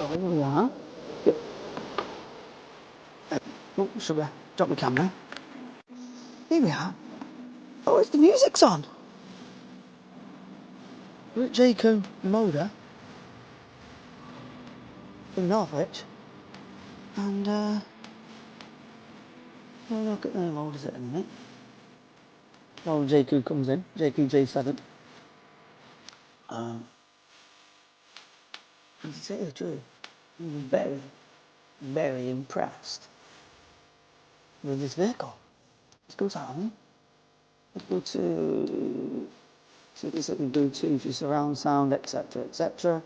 here we are. Oh, sugar, drop the camera. Here we are. Oh, it's the music's on. We're at Omoda in Norwich. And, we'll look at them. How old is it in a minute? Well, JQ comes in, J7. And to say the truth, I'm very, very impressed with this vehicle. Let's go down. Let's go to Bluetooth, your surround sound, etc., etc.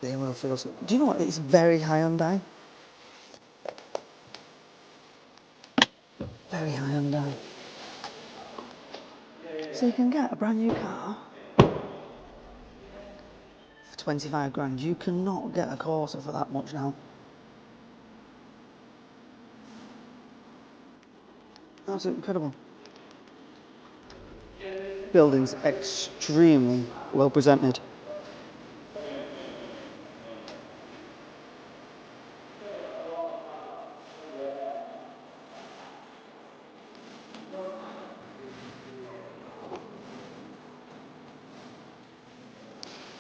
They will feel so. Do you know what? It's very high Hyundai. Very high Hyundai. So you can get a brand new car for 25 grand. You cannot get a Corsa for that much now. Absolutely incredible. Building's extremely well presented.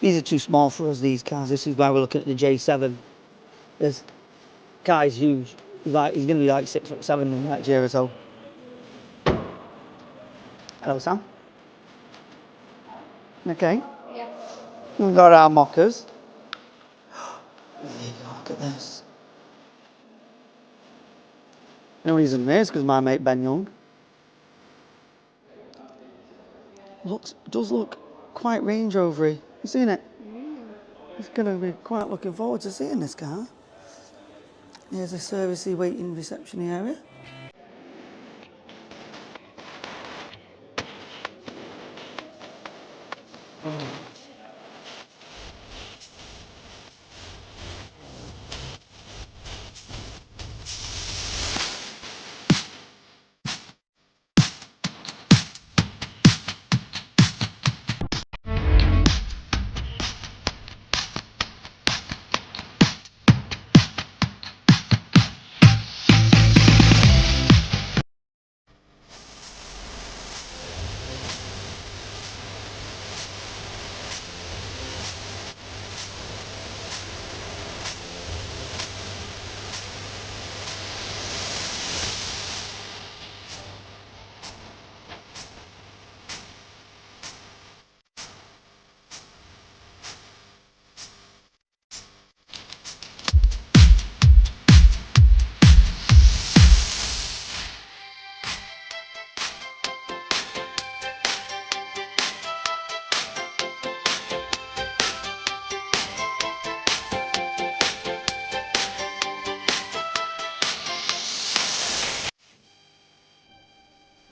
These are too small for us, these cars. This is why we're looking at the J7. This guy's huge. He's going to be like 6'7" in the next year or so. Hello, Sam. Okay. Yeah. We've got our mockers. There you go, look at this. No reason this, because my mate Ben Young does look quite Range Rover-y. You seen it? He's going to be quite looking forward to seeing this car. Here's a servicey waiting reception area.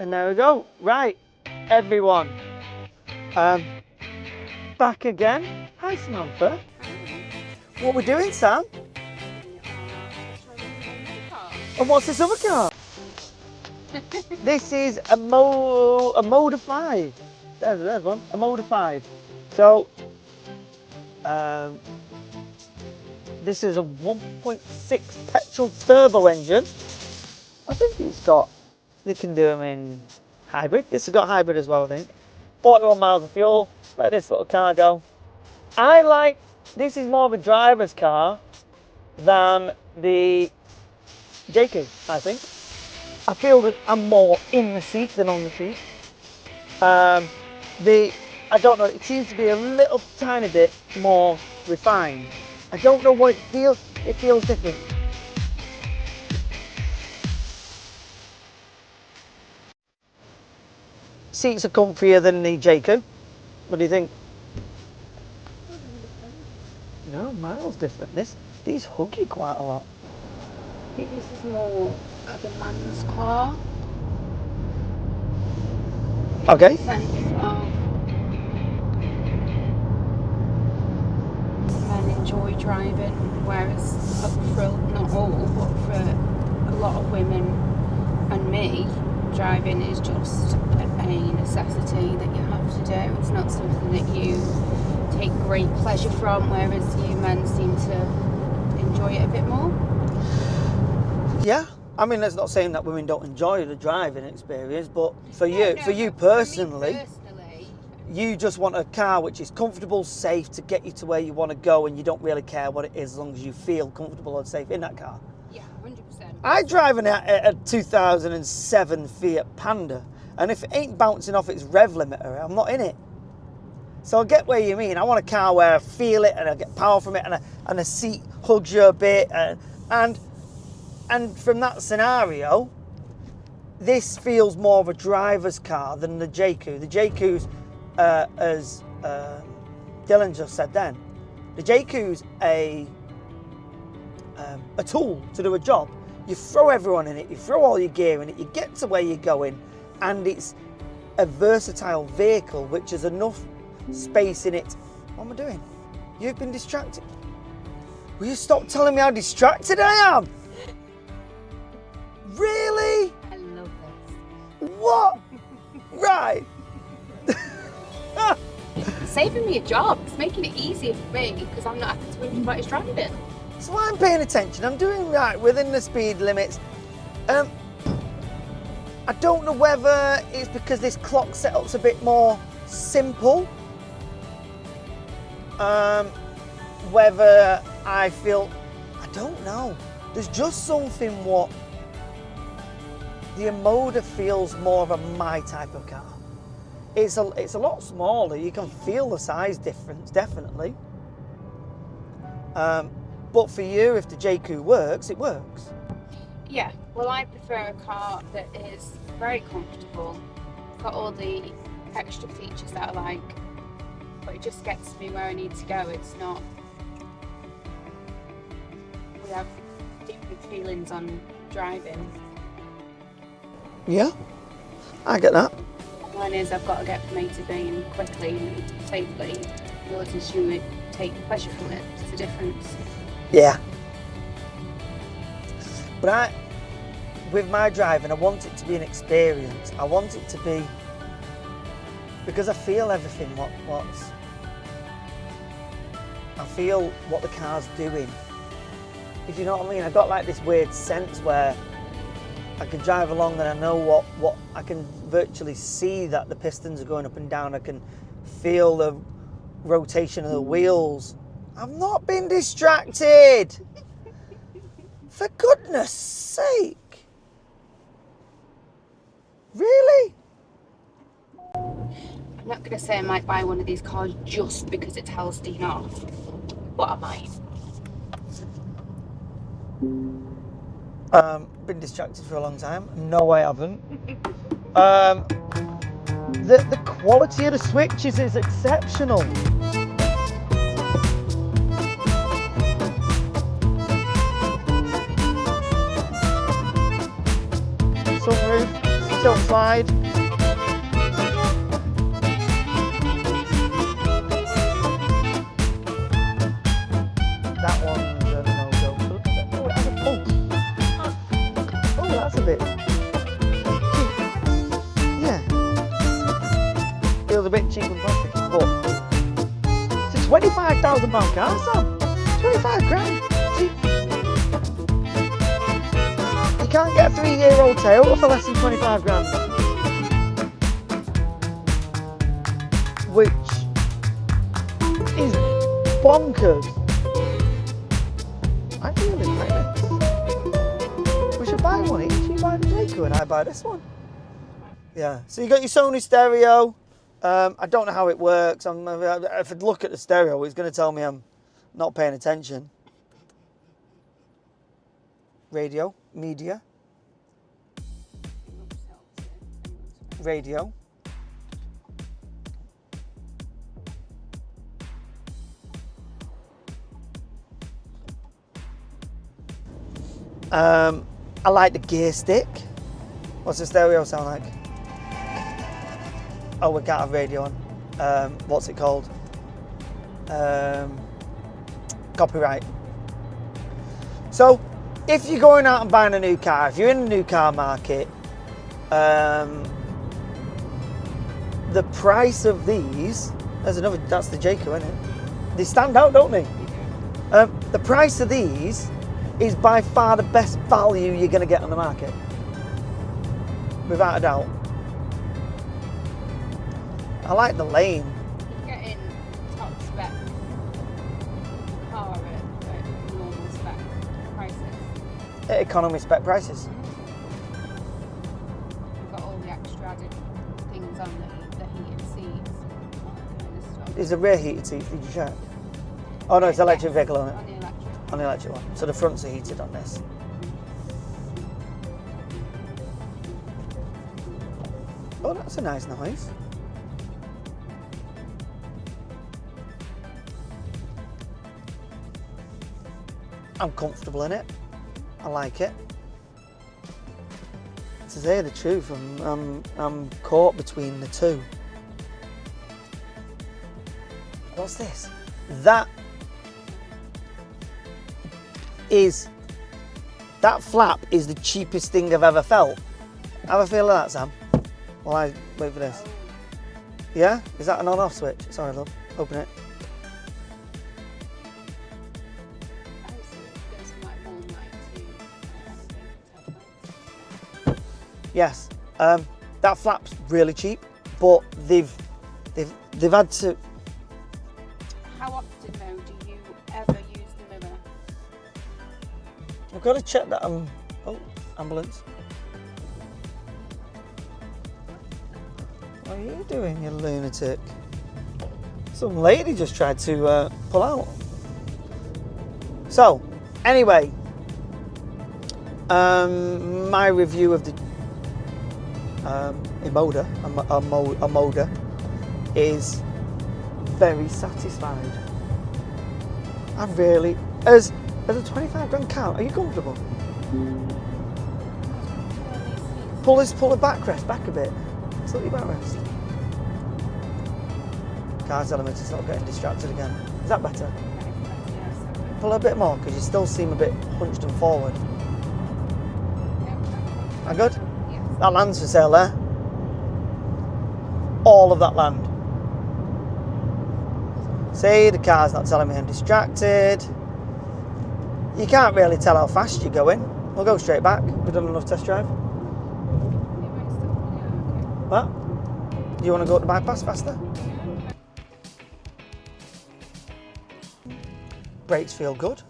And there we go. Right, everyone. Back again. Hi, Samantha. What we're doing, Sam? And what's this other car? This is a Omoda 5. There's one. A Omoda 5. So, this is a 1.6 petrol turbo engine. I think they can do them in hybrid. This has got hybrid as well, I think. 41 miles of fuel. Let this little car go. This is more of a driver's car than the JQ, I think. I feel that I'm more in the seat than on the seat. I don't know, it seems to be a little tiny bit more refined. I don't know what it feels different. Seats are comfier than the JQ. What do you think? No, miles different. These hug you quite a lot. I think this is more of a man's car. Okay. In the sense of men enjoy driving, whereas not all, but for a lot of women and me, driving is just a necessity that you have to do. It's not something that you take great pleasure from, whereas you men seem to enjoy it a bit more. Yeah, I mean, that's not saying that women don't enjoy the driving experience, but for No, you, no, for you for me personally, personally, you just want a car which is comfortable, safe to get you to where you want to go, and you don't really care what it is as long as you feel comfortable and safe in that car. yeah, 100%. I drive a 2007 Fiat Panda, and if it ain't bouncing off its rev limiter, I'm not in it. So I get where you mean. I want a car where I feel it and I get power from it, and the seat hugs you a bit, and from that scenario, this feels more of a driver's car than the JQ. The JQ's, as Dylan just said then, the JQ's a tool to do a job. You throw everyone in it, you throw all your gear in it, you get to where you're going, and it's a versatile vehicle which has enough space in it. What am I doing? You've been distracted. Will you stop telling me how distracted I am? Really? I love this. What? Right. It's saving me a job. It's making it easier for me because I'm not having to worry about his driving. So I'm paying attention. I'm doing right within the speed limits. I don't know whether it's because this clock setup's a bit more simple. Whether I feel, I don't know. There's just something what the Omoda feels more of a my type of car. It's a lot smaller. You can feel the size difference, definitely. But for you, if the JQ works, it works. Yeah, well, I prefer a car that is very comfortable, got all the extra features that I like, but it just gets me where I need to go. It's not. We have different feelings on driving. Yeah, I get that. Mine is I've got to get from A to B and quickly and safely. Yours is you would take pleasure from it. It's the difference. Yeah. But with my driving, I want it to be an experience. I want it to be, because I feel everything I feel what the car's doing. If you know what I mean, I've got like this weird sense where I can drive along and I know what I can virtually see that the pistons are going up and down. I can feel the rotation of the wheels. I've not been distracted. For goodness sake. Really? I'm not going to say I might buy one of these cars just because it tells Dean off, but I might. Been distracted for a long time. No, I haven't. The quality of the switches is exceptional. Sunroof, tilt slide. That one's a no-go. Oh, it has a pulse. Oh, that's a bit cheap. Yeah. Feels a bit cheap and plastic, but it's a £25,000 car, Sam. 25 grand. Cheap. You can't get a 3-year-old Toyota for less than 25 grand. Which is bonkers. I really like this. We should buy one each. You buy the JQ and I buy this one. Yeah. So you got your Sony stereo. I don't know how it works. If I look at the stereo, it's going to tell me I'm not paying attention. Radio, media. Radio. I like the gear stick. What's the stereo sound like? Oh, we can't have radio on. What's it called? Copyright. So, if you're going out and buying a new car, if you're in the new car market, The price of these, that's the Jayco, isn't it? They stand out, don't they? The price of these is by far the best value you're going to get on the market. Without a doubt. I like the lane. You're getting top spec car at normal spec prices. At economy spec prices. We've got all the extra added things on the heated seats, all that kind of stuff. Is a rear heated seat, did you check? Oh no, it's electric vehicle on it. On the electric. On the electric one. So the fronts are heated on this. Oh, that's a nice noise. I'm comfortable in it. I like it. To say the truth, I'm caught between the two. What's this? That flap is the cheapest thing I've ever felt. Have a feel of that, Sam? While I wait for this. Yeah? Is that an on-off switch? Sorry, love. Open it. Yes. That flap's really cheap, but they've had to. How often though do you ever use the mirror? I've got to check that. Oh, ambulance. What are you doing, you lunatic? Some lady just tried to pull out. So, anyway, my review of the Omoda is very satisfied. I really, as a 25 grand car, are you comfortable? Pull the backrest back a bit. Sort your backrest. Car's element is not getting distracted again. Is that better? Pull a bit more because you still seem a bit hunched and forward. Are good? Yes. That land's for sale there. All of that land. See, the car's not telling me I'm distracted. You can't really tell how fast you're going. We'll go straight back. We've done enough test drive. What? Do you want to go to the bypass faster? Brakes feel good.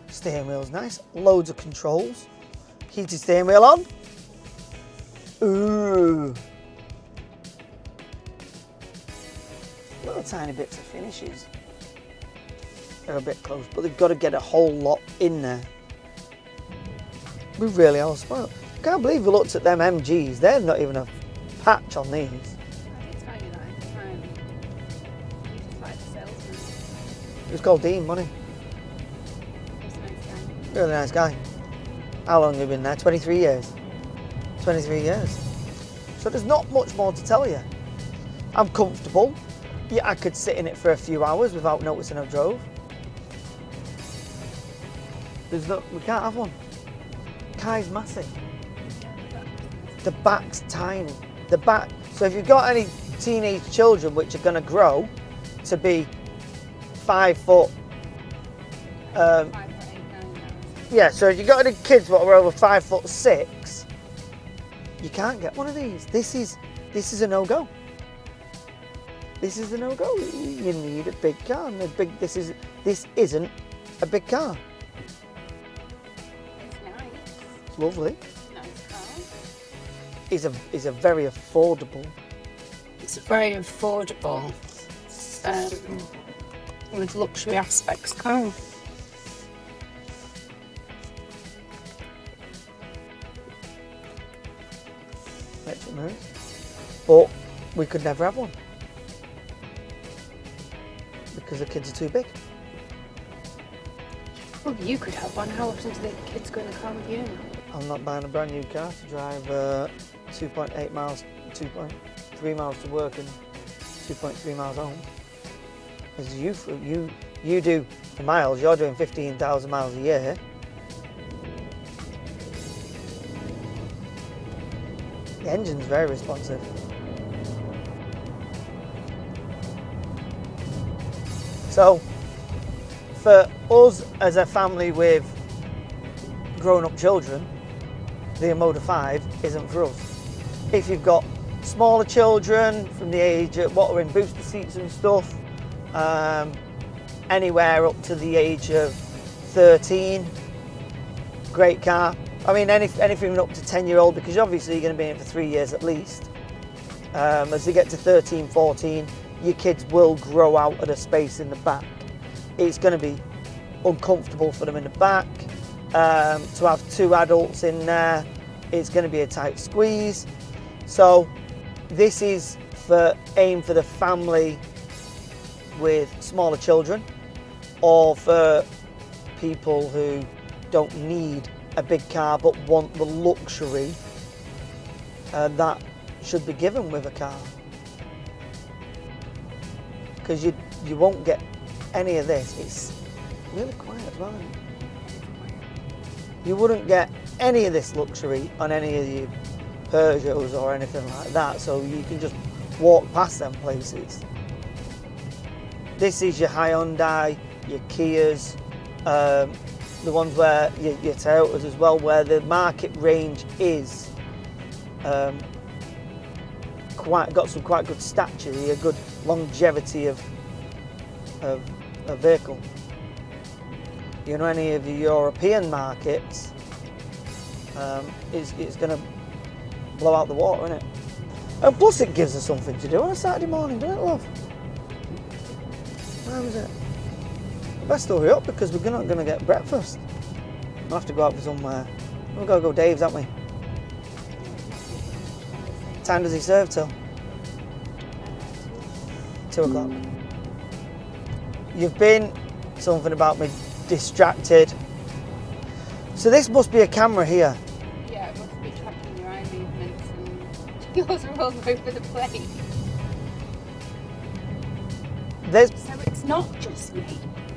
Steering wheel's nice. Loads of controls. Heated steering wheel on. Ooh. Little tiny bits of finishes. They're a bit close, but they've got to get a whole lot in there. We really are spoiled. I can't believe we looked at them MGs. They're not even a patch on these. I did tell you that at the time. You just like the salesman. It was called Dean, wasn't he? He's a nice guy. Really nice guy. How long have you been there? 23 years. 23 years. So there's not much more to tell you. I'm comfortable. Yeah, I could sit in it for a few hours without noticing I drove. We can't have one. Kai's massive. The back's tiny. The back. So if you've got any teenage children which are going to grow to be 5 foot. 5'8", 9". Yeah. So if you've got any kids that are over 5'6", you can't get one of these. This is a no-go. This is a no-go. You need a big car. And this isn't a big car. It's nice. It's lovely. Nice car. Is a very affordable. It's very affordable with luxury aspects car. Electric mirrors. But we could never have one because the kids are too big. Well, you could have one. How often do the kids go in the car with you? I'm not buying a brand new car to drive 2.8 miles, 2.3 miles to work and 2.3 miles home. As you do the miles, you're doing 15,000 miles a year. The engine's very responsive. So for us as a family with grown-up children, the Omoda 5 isn't for us. If you've got smaller children from the age of what are in booster seats and stuff, anywhere up to the age of 13, great car. I mean, anything up to 10-year-old, because obviously you're going to be in it for 3 years at least. As they get to 13, 14, your kids will grow out of the space in the back. It's going to be uncomfortable for them in the back. To have 2 adults in there, it's going to be a tight squeeze. So this is aimed for the family with smaller children, or for people who don't need a big car but want the luxury that should be given with a car. Because you won't get any of this. It's really quiet as well, isn't it? You wouldn't get any of this luxury on any of your Peugeots or anything like that, so you can just walk past them places. This is your Hyundai, your Kias, the ones where your Toyotas as well, where the market range is got some quite good stature, a good longevity of vehicle. You know, any of the European markets, it's going to blow out the water, isn't it? And plus it gives us something to do on a Saturday morning, doesn't it, love? How is it? Best hurry up, because we're not going to get breakfast. We'll have to go out for somewhere. We've got to go Dave's, haven't we? What time does he serve till? 2 o'clock. You've been something about me distracted. So this must be a camera here. Yeah, it must be tracking your eye movements, and yours are all over the place. So it's not just me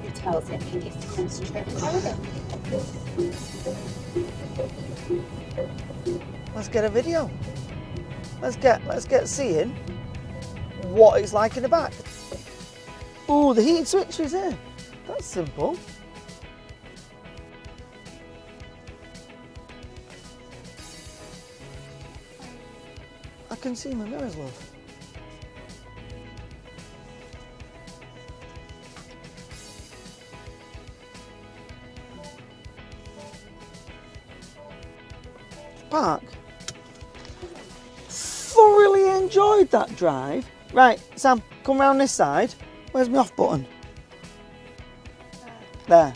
who tells it he needs to concentrate on coding. Let's get a video. Let's get seeing what it's like in the back. Oh, the heated switch is here. That's simple. I can see my mirrors, love. Park. Thoroughly enjoyed that drive. Right, Sam, come round this side. Where's my off button? There.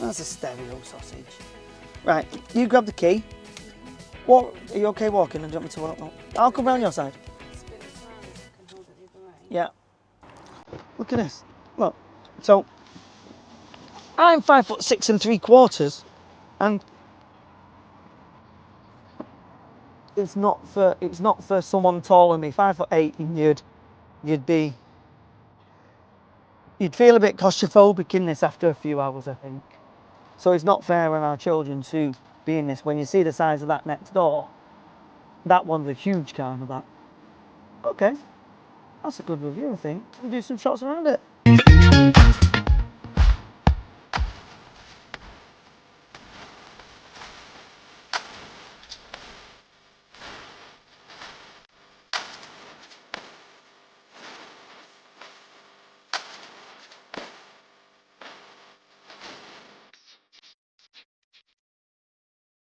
That's a stereo sausage. Right, you grab the key. What? Are you okay walking? Or do you want me to walk? No. I'll come round your side. Spin it around so I can hold it the other way. Yeah. Look at this. Look. So I'm 5'6" 3/4, and it's not for someone taller than me. 5'8", and you'd feel a bit claustrophobic in this after a few hours, I think. So it's not fair on our children to be in this. When you see the size of that next door, that one's a huge car for that. Okay, that's a good review, I think. We'll do some shots around it.